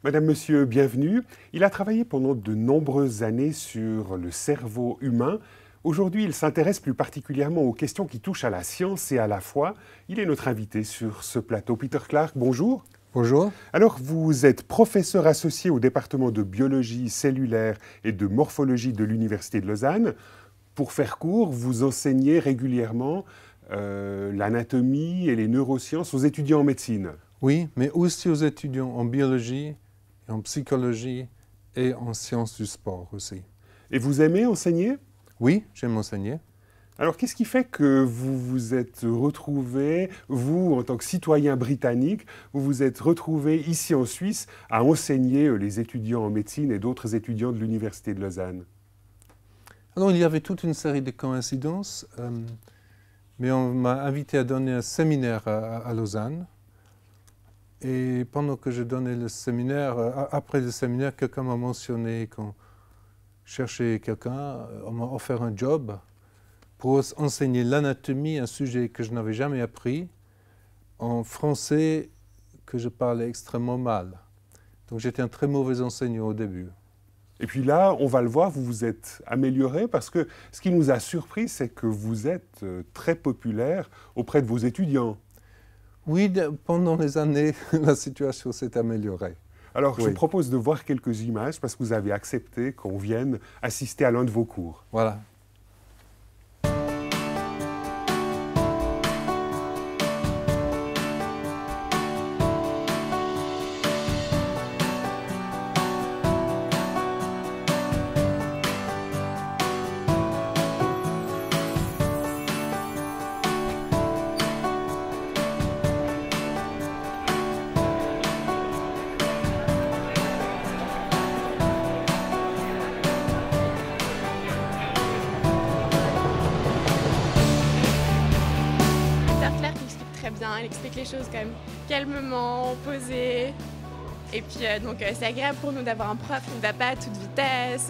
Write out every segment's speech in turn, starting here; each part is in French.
Madame, Monsieur, bienvenue. Il a travaillé pendant de nombreuses années sur le cerveau humain. Aujourd'hui, il s'intéresse plus particulièrement aux questions qui touchent à la science et à la foi. Il est notre invité sur ce plateau. Peter Clark, bonjour. Bonjour. Alors, vous êtes professeur associé au département de biologie cellulaire et de morphologie de l'Université de Lausanne. Pour faire court, vous enseignez régulièrement l'anatomie et les neurosciences aux étudiants en médecine. Oui, mais aussi aux étudiants en biologie, en psychologie et en sciences du sport aussi. Et vous aimez enseigner ? Oui, j'aime enseigner. Alors, qu'est-ce qui fait que vous vous êtes retrouvé, vous, en tant que citoyen britannique, vous vous êtes retrouvé ici en Suisse à enseigner les étudiants en médecine et d'autres étudiants de l'Université de Lausanne ? Alors, il y avait toute une série de coïncidences, mais on m'a invité à donner un séminaire à Lausanne. Et pendant que je donnais le séminaire, après le séminaire, quelqu'un m'a mentionné qu'on cherchait quelqu'un, on m'a offert un job pour enseigner l'anatomie, un sujet que je n'avais jamais appris, en français que je parlais extrêmement mal. Donc j'étais un très mauvais enseignant au début. Et puis là, on va le voir, vous vous êtes amélioré parce que ce qui nous a surpris, c'est que vous êtes très populaire auprès de vos étudiants. Oui, pendant les années, la situation s'est améliorée. Alors, oui. Je vous propose de voir quelques images parce que vous avez accepté qu'on vienne assister à l'un de vos cours. Voilà. Il explique les choses quand même calmement, posé. Et puis c'est agréable pour nous d'avoir un prof qui ne va pas à toute vitesse,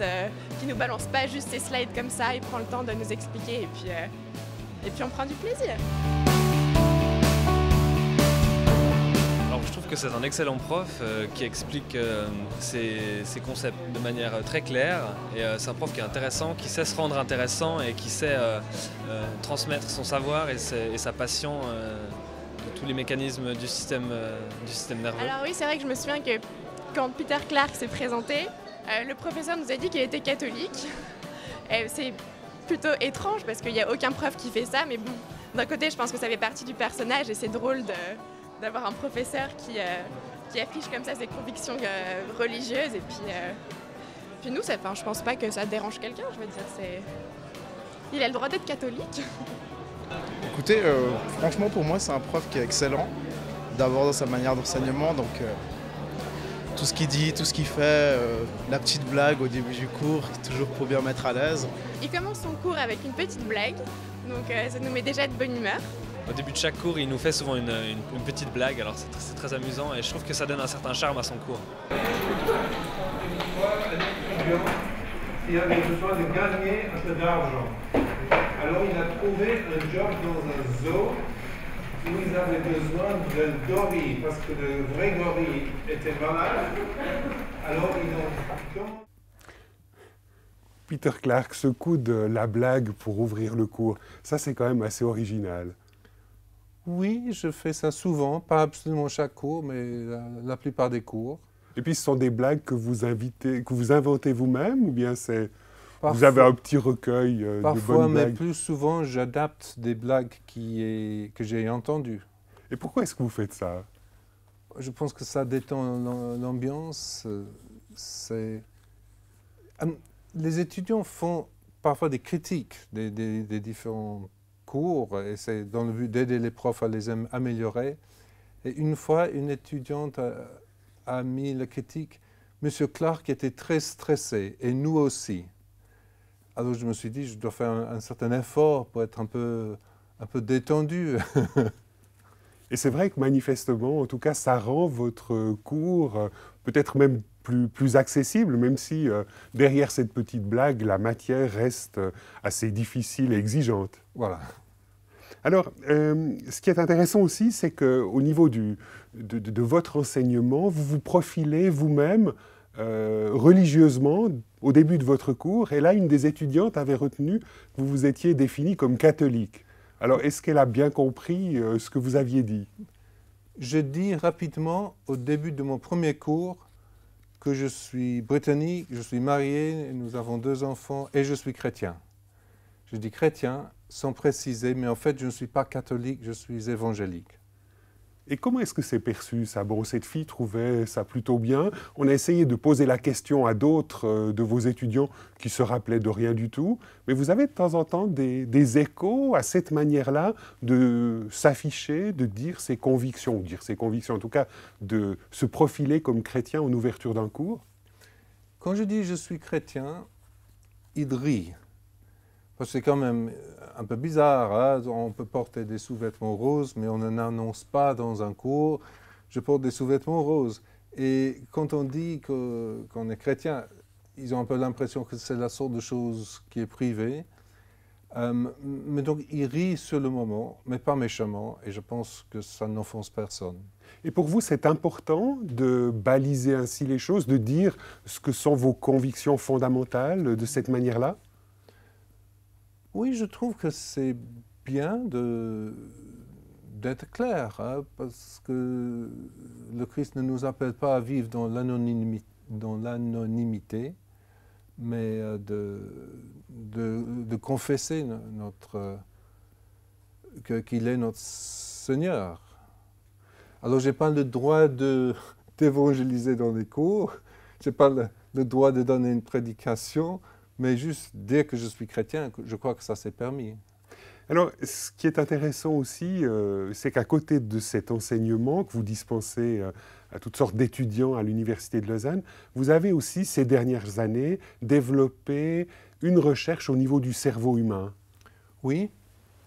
qui ne nous balance pas juste ses slides comme ça, il prend le temps de nous expliquer et puis on prend du plaisir. Alors je trouve que c'est un excellent prof qui explique ses concepts de manière très claire et c'est un prof qui est intéressant, qui sait se rendre intéressant et qui sait transmettre son savoir et sa passion de tous les mécanismes du système nerveux. Alors oui, c'est vrai que je me souviens que quand Peter Clark s'est présenté, le professeur nous a dit qu'il était catholique. C'est plutôt étrange parce qu'il n'y a aucun prof qui fait ça, mais bon, d'un côté je pense que ça fait partie du personnage et c'est drôle d'avoir un professeur qui affiche comme ça ses convictions religieuses et puis nous, je pense pas que ça dérange quelqu'un, je veux dire, il a le droit d'être catholique. Écoutez, franchement pour moi c'est un prof qui est excellent, d'abord dans sa manière d'enseignement, donc tout ce qu'il dit, tout ce qu'il fait, la petite blague au début du cours, toujours pour bien mettre à l'aise. Il commence son cours avec une petite blague, donc ça nous met déjà de bonne humeur. Au début de chaque cours, il nous fait souvent une petite blague, alors c'est très amusant et je trouve que ça donne un certain charme à son cours. Il avait besoin de gagner un peu d'argent. Alors il a trouvé un job dans un zoo où ils avaient besoin d'un gorille parce que le vrai gorille était malade. Alors ils ont... Peter Clark, ce coup de la blague pour ouvrir le cours, ça c'est quand même assez original. Oui, je fais ça souvent, pas absolument chaque cours, mais la plupart des cours. Et puis ce sont des blagues que vous inventez vous-même ou bien c'est... Parfois, vous avez un petit recueil de bonnes blagues? Parfois, mais plus souvent, j'adapte des blagues que j'ai entendues. Et pourquoi est-ce que vous faites ça? Je pense que ça détend l'ambiance. Les étudiants font parfois des critiques des différents cours, et c'est dans le but d'aider les profs à les améliorer. Et une fois, une étudiante a mis la critique. Monsieur Clark était très stressé, et nous aussi. Alors je me suis dit, je dois faire un certain effort pour être un peu détendu. Et c'est vrai que manifestement, en tout cas, ça rend votre cours peut-être même plus accessible, même si derrière cette petite blague, la matière reste assez difficile et exigeante. Voilà. Alors, ce qui est intéressant aussi, c'est qu'au niveau de votre enseignement, vous vous profilez vous-même religieusement au début de votre cours. Et là, une des étudiantes avait retenu que vous vous étiez défini comme catholique. Alors, est-ce qu'elle a bien compris ce que vous aviez dit? Je dis rapidement au début de mon premier cours que je suis britannique, je suis marié, nous avons 2 enfants et je suis chrétien. Je dis chrétien sans préciser, mais en fait je ne suis pas catholique, je suis évangélique. Et comment est-ce que c'est perçu ça? Bon, cette fille trouvait ça plutôt bien. On a essayé de poser la question à d'autres de vos étudiants qui se rappelaient de rien du tout. Mais vous avez de temps en temps des échos à cette manière-là de s'afficher, de dire ses convictions, ou dire ses convictions, en tout cas de se profiler comme chrétien en ouverture d'un cours? Quand je dis je suis chrétien, il rit. Parce que c'est quand même un peu bizarre, hein? On peut porter des sous-vêtements roses, mais on n'annonce pas dans un cours « je porte des sous-vêtements roses ». Et quand on dit qu'on est chrétien, ils ont un peu l'impression que c'est la sorte de chose qui est privée. Mais donc, ils rient sur le moment, mais pas méchamment, et je pense que ça n'offense personne. Et pour vous, c'est important de baliser ainsi les choses, de dire ce que sont vos convictions fondamentales de cette manière-là? Oui, je trouve que c'est bien d'être clair, hein, parce que le Christ ne nous appelle pas à vivre dans l'anonymité, mais de confesser qu'il est notre Seigneur. Alors, je n'ai pas le droit d'évangéliser dans les cours, je n'ai pas le droit de donner une prédication, mais juste dire que je suis chrétien, je crois que ça s'est permis. Alors, ce qui est intéressant aussi, c'est qu'à côté de cet enseignement que vous dispensez à toutes sortes d'étudiants à l'Université de Lausanne, vous avez aussi, ces dernières années, développé une recherche au niveau du cerveau humain. Oui,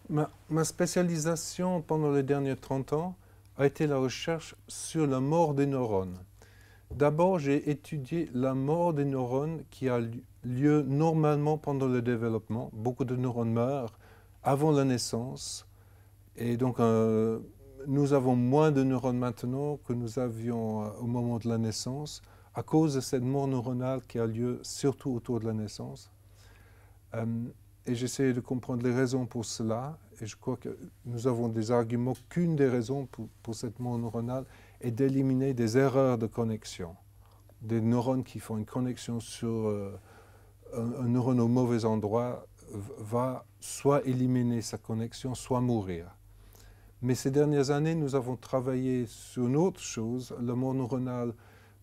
ma spécialisation pendant les derniers 30 ans a été la recherche sur la mort des neurones. D'abord, j'ai étudié la mort des neurones qui a lieu normalement pendant le développement. Beaucoup de neurones meurent avant la naissance. Et donc, nous avons moins de neurones maintenant que nous avions au moment de la naissance à cause de cette mort neuronale qui a lieu surtout autour de la naissance. Et j'essaie de comprendre les raisons pour cela. Et je crois que nous avons des arguments qu'une des raisons pour cette mort neuronale est d'éliminer des erreurs de connexion. Des neurones qui font une connexion sur un neurone au mauvais endroit va soit éliminer sa connexion, soit mourir. Mais ces dernières années, nous avons travaillé sur une autre chose, la mort neuronale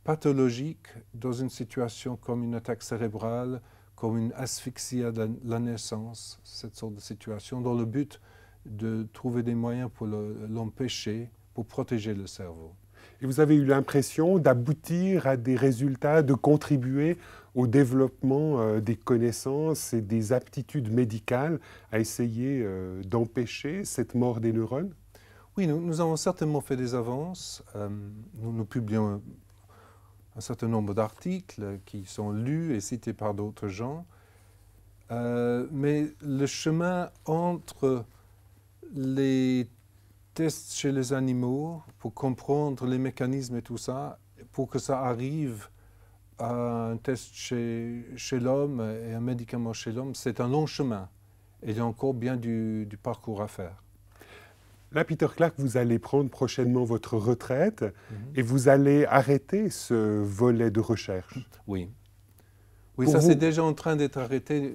pathologique dans une situation comme une attaque cérébrale, comme une asphyxie à la naissance, cette sorte de situation, dans le but de trouver des moyens pour l'empêcher, pour protéger le cerveau. Et vous avez eu l'impression d'aboutir à des résultats, de contribuer au développement des connaissances et des aptitudes médicales à essayer d'empêcher cette mort des neurones? Oui, nous avons certainement fait des avances. Nous publions un certain nombre d'articles qui sont lus et cités par d'autres gens. Mais le chemin entre les tests chez les animaux, pour comprendre les mécanismes et tout ça, pour que ça arrive à un test chez l'homme et un médicament chez l'homme, c'est un long chemin. Et il y a encore bien du parcours à faire. Là, Peter Clark, vous allez prendre prochainement votre retraite et vous allez arrêter ce volet de recherche. Oui. Oui, ça c'est déjà en train d'être arrêté.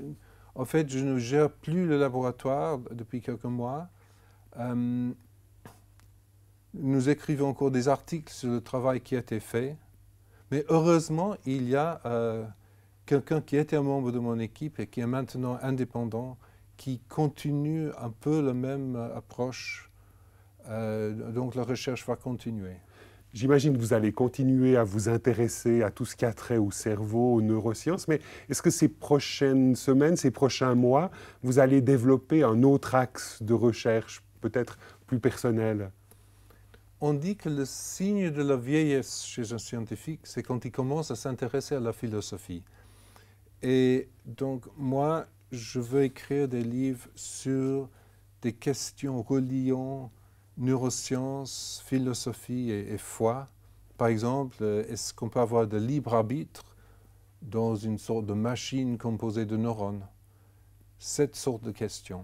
En fait, je ne gère plus le laboratoire depuis quelques mois. Nous écrivons encore des articles sur le travail qui a été fait. Mais heureusement, il y a quelqu'un qui était un membre de mon équipe et qui est maintenant indépendant, qui continue un peu la même approche. Donc la recherche va continuer. J'imagine que vous allez continuer à vous intéresser à tout ce qui a trait au cerveau, aux neurosciences, mais est-ce que ces prochaines semaines, ces prochains mois, vous allez développer un autre axe de recherche, peut-être plus personnel? On dit que le signe de la vieillesse chez un scientifique, c'est quand il commence à s'intéresser à la philosophie. Et donc moi, je veux écrire des livres sur des questions reliant neurosciences, philosophie et foi. Par exemple, est-ce qu'on peut avoir de libre arbitre dans une sorte de machine composée de neurones? Cette sorte de questions.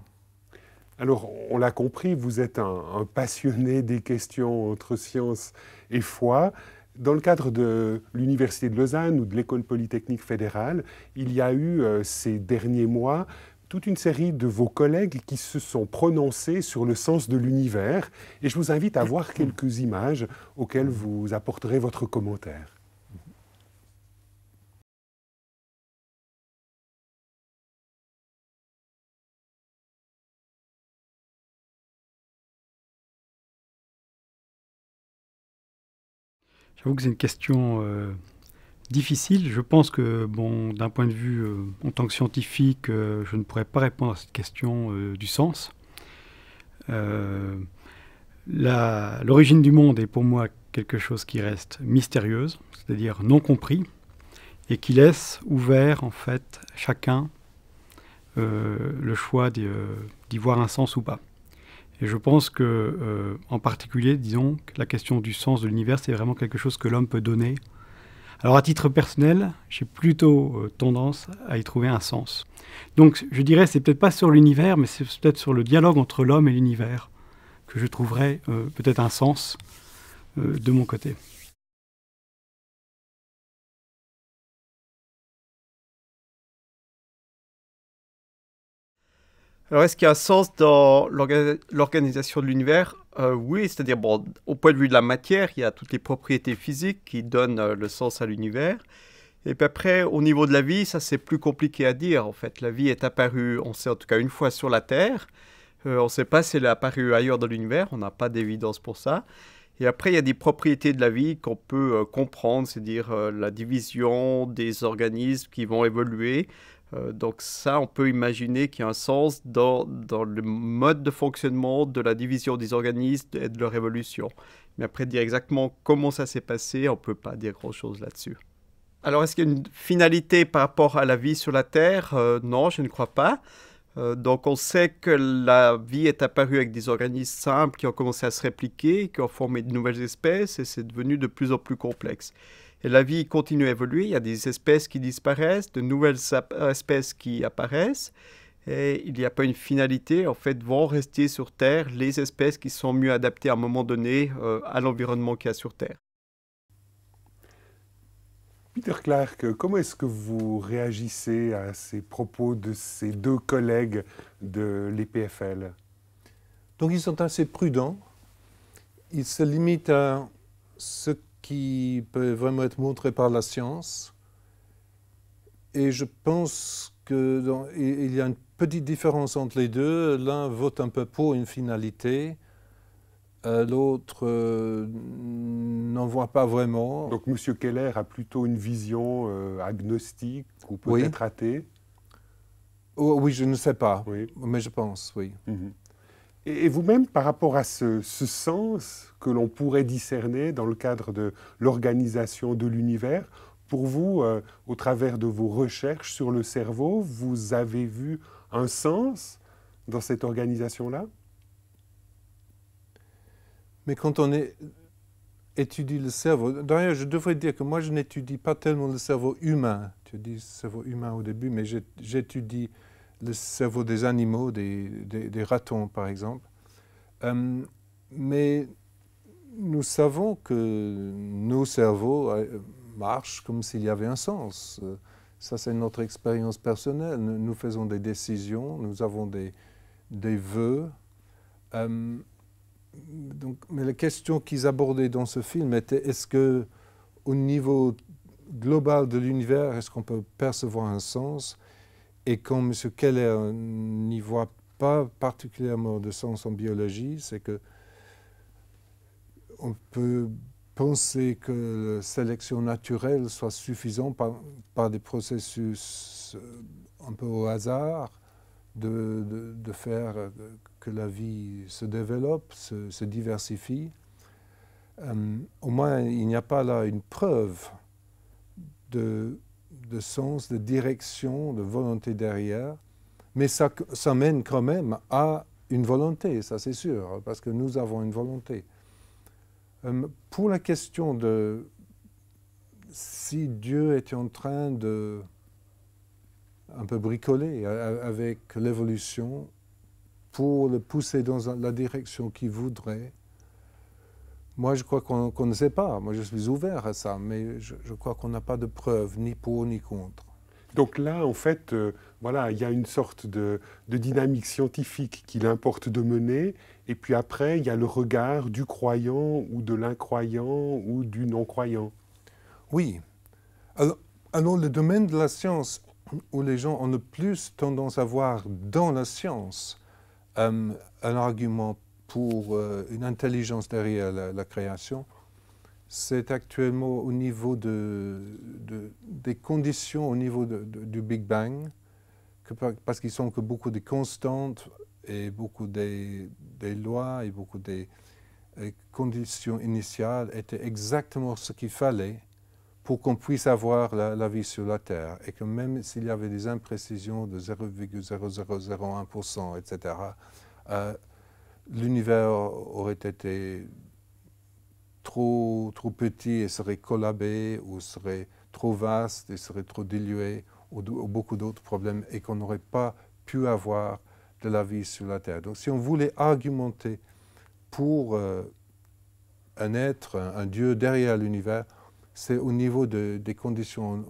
Alors, on l'a compris, vous êtes un passionné des questions entre science et foi. Dans le cadre de l'Université de Lausanne ou de l'École polytechnique fédérale, il y a eu ces derniers mois toute une série de vos collègues qui se sont prononcés sur le sens de l'univers. Et je vous invite à voir quelques images auxquelles vous apporterez votre commentaire. J'avoue que c'est une question difficile. Je pense que, bon, d'un point de vue en tant que scientifique, je ne pourrais pas répondre à cette question du sens. L'origine du monde est pour moi quelque chose qui reste mystérieuse, c'est-à-dire non compris, et qui laisse ouvert en fait chacun le choix d'y voir un sens ou pas. Et je pense que, en particulier, disons, que la question du sens de l'univers, c'est vraiment quelque chose que l'homme peut donner. Alors, à titre personnel, j'ai plutôt tendance à y trouver un sens. Donc, je dirais, c'est peut-être pas sur l'univers, mais c'est peut-être sur le dialogue entre l'homme et l'univers que je trouverais peut-être un sens de mon côté. Alors, est-ce qu'il y a un sens dans l'organisation de l'univers? Oui, c'est-à-dire, bon, au point de vue de la matière, il y a toutes les propriétés physiques qui donnent le sens à l'univers. Et puis après, au niveau de la vie, ça c'est plus compliqué à dire. En fait, la vie est apparue, on sait en tout cas une fois sur la Terre. On ne sait pas si elle est apparue ailleurs dans l'univers, on n'a pas d'évidence pour ça. Et après, il y a des propriétés de la vie qu'on peut comprendre, c'est-à-dire la division des organismes qui vont évoluer. Donc ça, on peut imaginer qu'il y a un sens dans le mode de fonctionnement de la division des organismes et de leur évolution. Mais après, dire exactement comment ça s'est passé, on ne peut pas dire grand-chose là-dessus. Alors, est-ce qu'il y a une finalité par rapport à la vie sur la Terre? Non, je ne crois pas. Donc on sait que la vie est apparue avec des organismes simples qui ont commencé à se répliquer, qui ont formé de nouvelles espèces, et c'est devenu de plus en plus complexe. Et la vie continue à évoluer, il y a des espèces qui disparaissent, de nouvelles espèces qui apparaissent, et il n'y a pas une finalité. En fait, vont rester sur Terre les espèces qui sont mieux adaptées à un moment donné à l'environnement qu'il y a sur Terre. Peter Clark, comment est-ce que vous réagissez à ces propos de ces deux collègues de l'EPFL? Donc ils sont assez prudents. Ils se limitent à ce qui peut vraiment être montré par la science. Et je pense qu'il y a une petite différence entre les deux. L'un vote un peu pour une finalité. L'autre n'en voit pas vraiment. Donc M. Keller a plutôt une vision agnostique ou peut-être athée? Oui, je ne sais pas, oui. Mais je pense, oui. Mm-hmm. Et vous-même, par rapport à ce sens que l'on pourrait discerner dans le cadre de l'organisation de l'univers, pour vous, au travers de vos recherches sur le cerveau, vous avez vu un sens dans cette organisation-là? Mais quand on étudie le cerveau, d'ailleurs je devrais dire que moi je n'étudie pas tellement le cerveau humain, tu dis cerveau humain au début, mais j'étudie le cerveau des animaux, des ratons par exemple. Mais nous savons que nos cerveaux marchent comme s'il y avait un sens. Ça c'est notre expérience personnelle, nous faisons des décisions, nous avons des vœux. Donc, mais la question qu'ils abordaient dans ce film était est-ce qu'au niveau global de l'univers, est-ce qu'on peut percevoir un sens? Et quand M. Keller n'y voit pas particulièrement de sens en biologie, c'est que on peut penser que la sélection naturelle soit suffisante par des processus un peu au hasard de faire que la vie se développe, se diversifie. Au moins, il n'y a pas là une preuve de sens, de direction, de volonté derrière, mais ça mène quand même à une volonté, ça c'est sûr, parce que nous avons une volonté. Pour la question de si Dieu était en train de un peu bricoler avec l'évolution pour le pousser dans la direction qu'il voudrait, moi je crois qu'on ne sait pas. Moi je suis ouvert à ça, mais je crois qu'on n'a pas de preuves, ni pour ni contre. Donc là, en fait, voilà, il y a une sorte de dynamique scientifique qu'il importe de mener, et puis après, il y a le regard du croyant ou de l'incroyant ou du non-croyant. Oui. Alors, le domaine de la science, où les gens ont le plus tendance à voir dans la science un argument pour une intelligence derrière la création, c'est actuellement au niveau des conditions, au niveau du Big Bang, parce qu'ils sont que beaucoup de constantes et beaucoup des lois et beaucoup des conditions initiales étaient exactement ce qu'il fallait pour qu'on puisse avoir la vie sur la Terre. Et que même s'il y avait des imprécisions de 0,0001%, etc., l'univers aurait été trop petit et serait collabé, ou serait trop vaste et serait trop dilué, ou beaucoup d'autres problèmes, et qu'on n'aurait pas pu avoir de la vie sur la Terre. Donc si on voulait argumenter pour un être, un Dieu derrière l'univers, c'est au niveau des conditions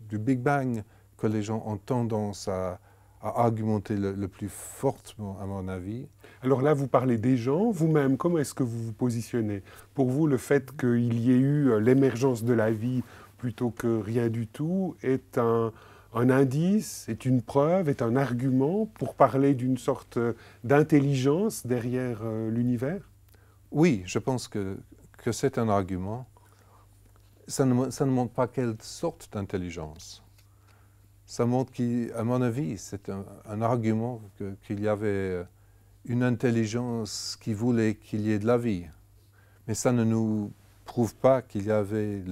du Big Bang que les gens ont tendance à argumenter le plus fortement, à mon avis. Alors là, vous parlez des gens. Vous-même, comment est-ce que vous vous positionnez? Pour vous, le fait qu'il y ait eu l'émergence de la vie plutôt que rien du tout est un indice, est une preuve, est un argument pour parler d'une sorte d'intelligence derrière l'univers? Oui, je pense que c'est un argument. Ça ne montre pas quelle sorte d'intelligence. Ça montre qu'à mon avis, c'est un argument qu'il y avait une intelligence qui voulait qu'il y ait de la vie. Mais ça ne nous prouve pas qu'il y avait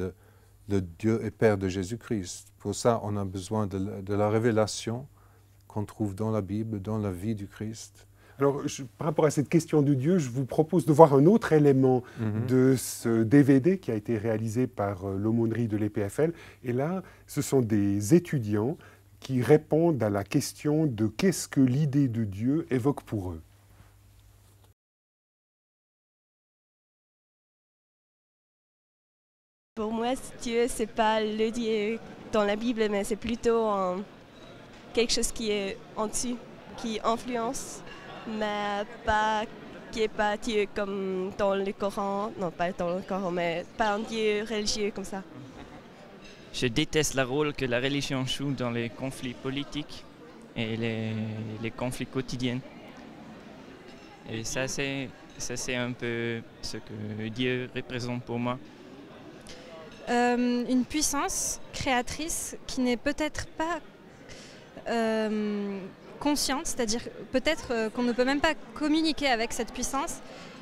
le Dieu et Père de Jésus-Christ. Pour ça, on a besoin de la révélation qu'on trouve dans la Bible, dans la vie du Christ. Alors, par rapport à cette question de Dieu, je vous propose de voir un autre élément de ce DVD qui a été réalisé par l'aumônerie de l'EPFL. Et là, ce sont des étudiants qui répondent à la question de qu'est-ce que l'idée de Dieu évoque pour eux. Pour moi, Dieu, c'est pas le Dieu dans la Bible, mais c'est plutôt quelque chose qui est en dessus, qui influence, mais qui n'est pas Dieu comme dans le Coran, non pas dans le Coran, mais pas un Dieu religieux comme ça. Je déteste le rôle que la religion joue dans les conflits politiques et les conflits quotidiens. Et ça, c'est un peu ce que Dieu représente pour moi. Une puissance créatrice qui n'est peut-être pas consciente, c'est-à-dire peut-être qu'on ne peut même pas communiquer avec cette puissance,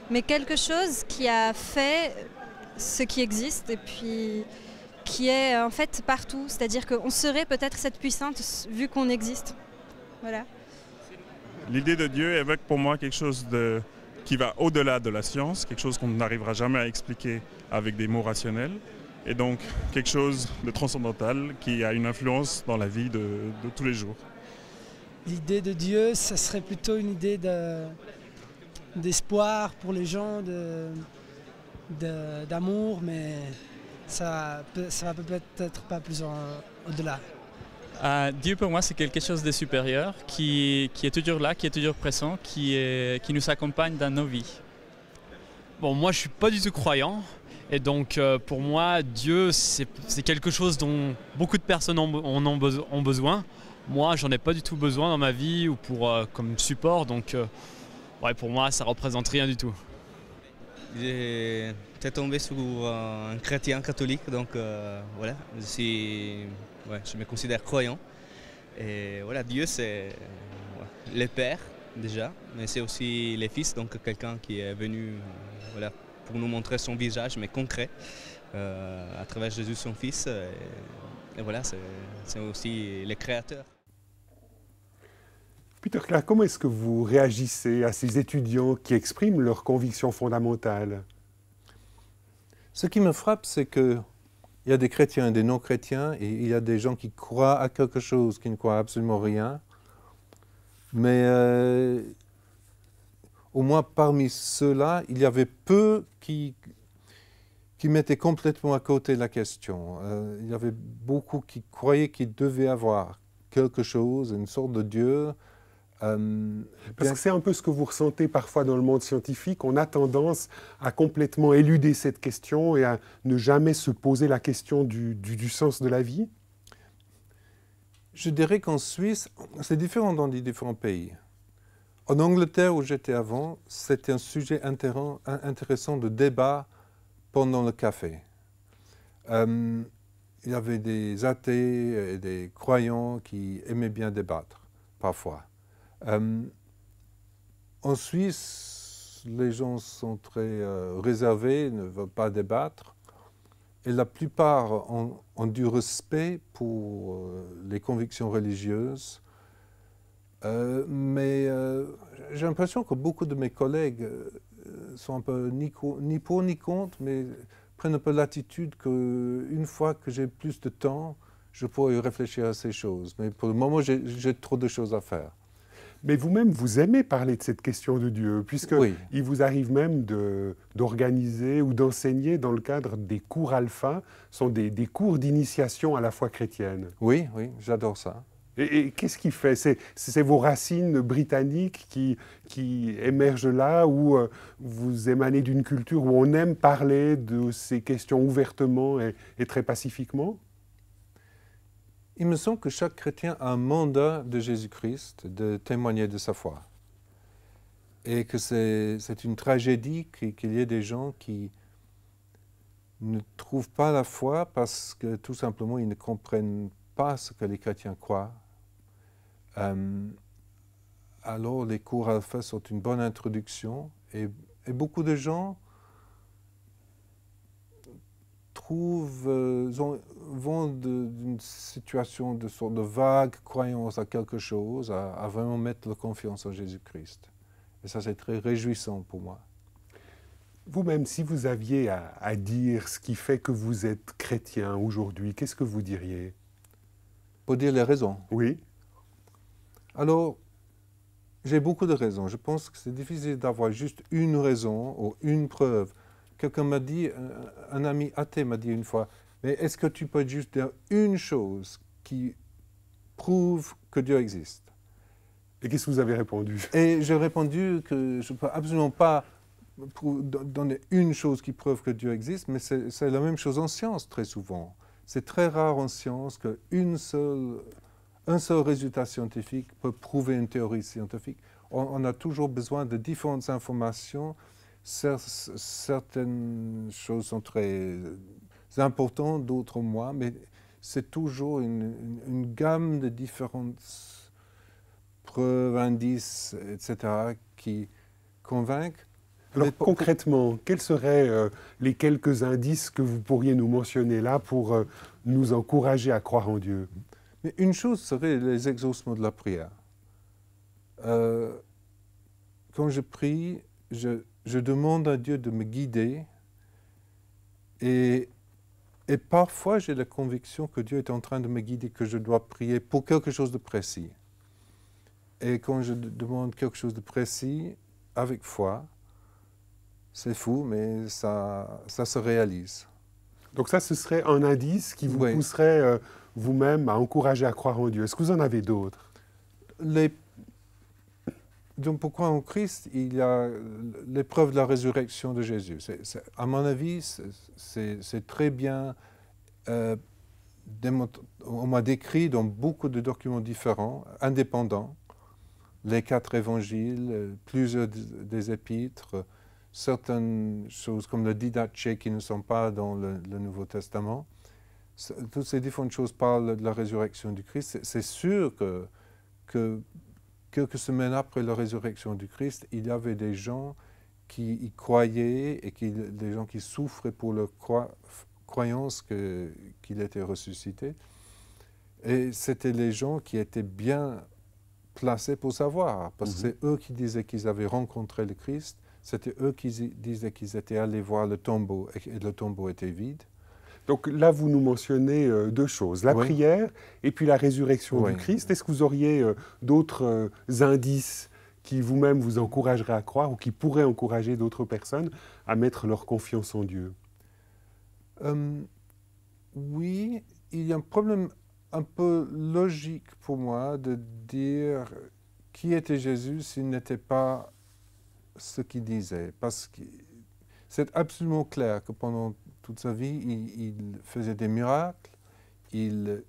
mais quelque chose qui a fait ce qui existe et puis qui est en fait partout, c'est-à-dire qu'on serait peut-être cette puissance vu qu'on existe. Voilà. L'idée de Dieu évoque pour moi quelque chose qui va au-delà de la science, quelque chose qu'on n'arrivera jamais à expliquer avec des mots rationnels, et donc quelque chose de transcendantal qui a une influence dans la vie de tous les jours. L'idée de Dieu, ça serait plutôt une idée d'espoir pour les gens, d'amour, mais ça va peut-être pas plus au-delà. Dieu pour moi c'est quelque chose de supérieur qui est toujours là, qui est toujours présent, qui nous accompagne dans nos vies. Bon, moi je suis pas du tout croyant et donc pour moi Dieu c'est quelque chose dont beaucoup de personnes ont besoin. Moi j'en ai pas du tout besoin dans ma vie ou comme support, donc ouais, pour moi ça représente rien du tout. J'étais tombé sur un chrétien catholique, donc voilà, je me considère croyant. Et voilà, Dieu c'est le Père déjà, mais c'est aussi le Fils, donc quelqu'un qui est venu voilà, pour nous montrer son visage, mais concret, à travers Jésus son Fils. Et voilà, c'est aussi le Créateur. Peter Clark, comment est-ce que vous réagissez à ces étudiants qui expriment leurs convictions fondamentales? Ce qui me frappe, c'est qu'il y a des chrétiens et des non-chrétiens, et il y a des gens qui croient à quelque chose, qui ne croient absolument rien. Mais au moins parmi ceux-là, il y avait peu qui mettaient complètement à côté la question. Il y avait beaucoup qui croyaient qu'il devait y avoir quelque chose, une sorte de Dieu. Parce que c'est un peu ce que vous ressentez parfois dans le monde scientifique. On a tendance à complètement éluder cette question et à ne jamais se poser la question du sens de la vie. Je dirais qu'en Suisse, c'est différent dans les différents pays. En Angleterre, où j'étais avant, c'était un sujet intéressant de débat pendant le café. Il y avait des athées et des croyants qui aimaient bien débattre, parfois. En Suisse, les gens sont très réservés, ne veulent pas débattre. Et la plupart ont du respect pour les convictions religieuses. Mais j'ai l'impression que beaucoup de mes collègues sont un peu ni pour ni contre, mais prennent un peu l'attitude qu'une fois que j'ai plus de temps, je pourrais réfléchir à ces choses. Mais pour le moment, j'ai trop de choses à faire. Mais vous-même, vous aimez parler de cette question de Dieu, puisqu'il vous arrive même d'organiser ou d'enseigner dans le cadre des cours alpha, sont des cours d'initiation à la foi chrétienne. Oui, j'adore ça. Et qu'est-ce qui fait? C'est vos racines britanniques qui émergent là, ou vous émanez d'une culture où on aime parler de ces questions ouvertement et très pacifiquement? Il me semble que chaque chrétien a un mandat de Jésus-Christ de témoigner de sa foi. Et que c'est une tragédie qu'il y ait des gens qui ne trouvent pas la foi parce que tout simplement ils ne comprennent pas ce que les chrétiens croient. Alors les cours alpha sont une bonne introduction et beaucoup de gens vont d'une situation de sorte de vague croyance à quelque chose à vraiment mettre leur confiance en Jésus-Christ. Et ça, c'est très réjouissant pour moi. Vous-même, si vous aviez à dire ce qui fait que vous êtes chrétien aujourd'hui, qu'est-ce que vous diriez? Pour dire les raisons. Oui. Alors, j'ai beaucoup de raisons. Je pense que c'est difficile d'avoir juste une raison ou une preuve. Quelqu'un m'a dit, un ami athée m'a dit une fois, mais est-ce que tu peux juste dire une chose qui prouve que Dieu existe? Et qu'est-ce que vous avez répondu? Et j'ai répondu que je ne peux absolument pas donner une chose qui prouve que Dieu existe, mais c'est la même chose en science très souvent. C'est très rare en science qu'un seul résultat scientifique peut prouver une théorie scientifique. On a toujours besoin de différentes informations. Certaines choses sont très importantes, d'autres moins, mais c'est toujours une gamme de différentes preuves, indices, etc., qui convainquent. Alors concrètement, quels seraient les quelques indices que vous pourriez nous mentionner là pour nous encourager à croire en Dieu? Mais une chose serait les exaucements de la prière. Quand je prie, je demande à Dieu de me guider et parfois j'ai la conviction que Dieu est en train de me guider, que je dois prier pour quelque chose de précis. Et quand je demande quelque chose de précis, avec foi, c'est fou, mais ça se réalise. Donc ça, ce serait un indice qui vous pousserait vous-même à encourager à croire en Dieu. Est-ce que vous en avez d'autres? Donc pourquoi en Christ, il y a l'épreuve de la résurrection de Jésus. À mon avis, c'est très bien, on m'a décrit dans beaucoup de documents différents, indépendants, les 4 évangiles, plusieurs des épîtres, certaines choses comme le Didache qui ne sont pas dans le Nouveau Testament. Toutes ces différentes choses parlent de la résurrection du Christ. C'est sûr que quelques semaines après la résurrection du Christ, il y avait des gens qui y croyaient et des gens qui souffraient pour leur croyance qu'il était ressuscité. Et c'était les gens qui étaient bien placés pour savoir, parce que c'est eux qui disaient qu'ils avaient rencontré le Christ, c'était eux qui disaient qu'ils étaient allés voir le tombeau et le tombeau était vide. Donc là, vous nous mentionnez deux choses, la prière et puis la résurrection du Christ. Est-ce que vous auriez d'autres indices qui vous-même vous encourageraient à croire ou qui pourraient encourager d'autres personnes à mettre leur confiance en Dieu? Oui, il y a un problème un peu logique pour moi de dire qui était Jésus s'il n'était pas ce qu'il disait. Parce que c'est absolument clair que pendant toute sa vie, il faisait des miracles, il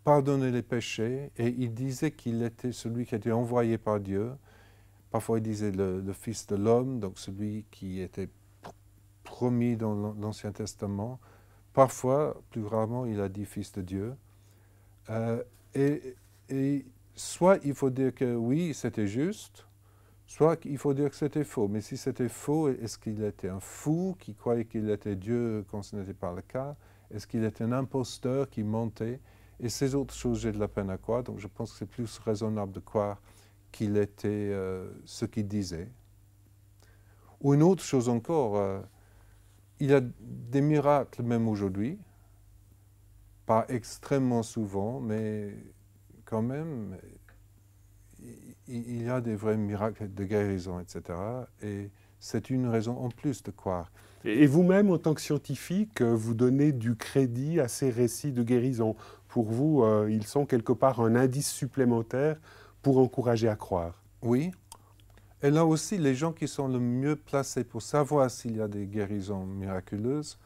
pardonnait les péchés et il disait qu'il était celui qui était envoyé par Dieu. Parfois, il disait le Fils de l'homme, donc celui qui était promis dans l'Ancien Testament. Parfois, plus rarement, il a dit Fils de Dieu. Et soit il faut dire que oui, c'était juste, soit il faut dire que c'était faux. Mais si c'était faux, est-ce qu'il était un fou qui croyait qu'il était Dieu quand ce n'était pas le cas? Est-ce qu'il était un imposteur qui mentait? Et ces autres choses, j'ai de la peine à croire. Donc je pense que c'est plus raisonnable de croire qu'il était ce qu'il disait. Ou une autre chose encore, il y a des miracles même aujourd'hui, pas extrêmement souvent, mais quand même, il y a des vrais miracles de guérison, etc. Et c'est une raison en plus de croire. Et vous-même, en tant que scientifique, vous donnez du crédit à ces récits de guérison. Pour vous, ils sont quelque part un indice supplémentaire pour encourager à croire. Oui. Et là aussi, les gens qui sont le mieux placés pour savoir s'il y a des guérisons miraculeuses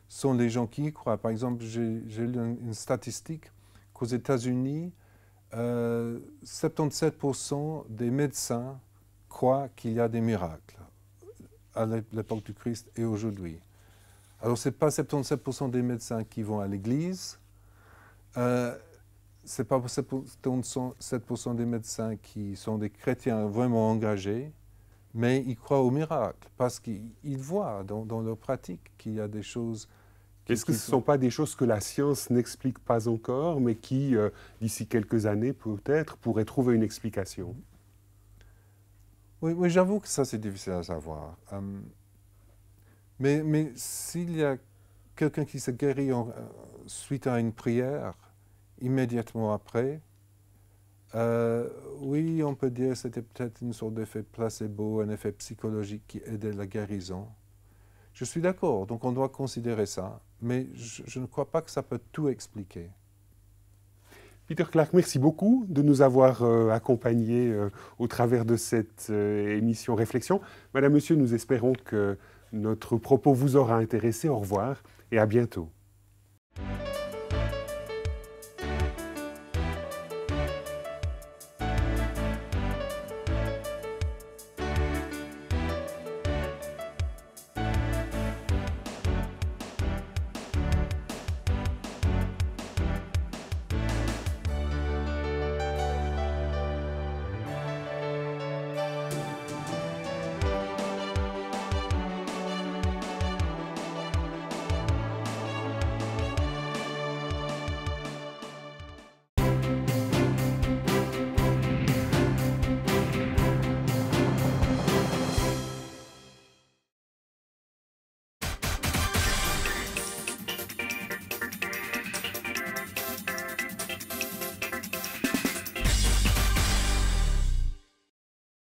sont les gens qui y croient. Par exemple, j'ai lu une statistique qu'aux États-Unis, 77% des médecins croient qu'il y a des miracles à l'époque du Christ et aujourd'hui. Alors, ce n'est pas 77% des médecins qui vont à l'église, ce n'est pas 7% des médecins qui sont des chrétiens vraiment engagés, mais ils croient aux miracles parce qu'ils voient dans leur pratique qu'il y a des choses. Est-ce que ce ne sont pas des choses que la science n'explique pas encore, mais qui, d'ici quelques années, peut-être, pourraient trouver une explication? Oui, j'avoue que ça, c'est difficile à savoir. Mais s'il y a quelqu'un qui se guérit suite à une prière, immédiatement après, oui, on peut dire que c'était peut-être une sorte d'effet placebo, un effet psychologique qui aidait la guérison. Je suis d'accord, donc on doit considérer ça, mais je ne crois pas que ça peut tout expliquer. Peter Clark, merci beaucoup de nous avoir accompagnés au travers de cette émission Réflexion. Madame, Monsieur, nous espérons que notre propos vous aura intéressé. Au revoir et à bientôt.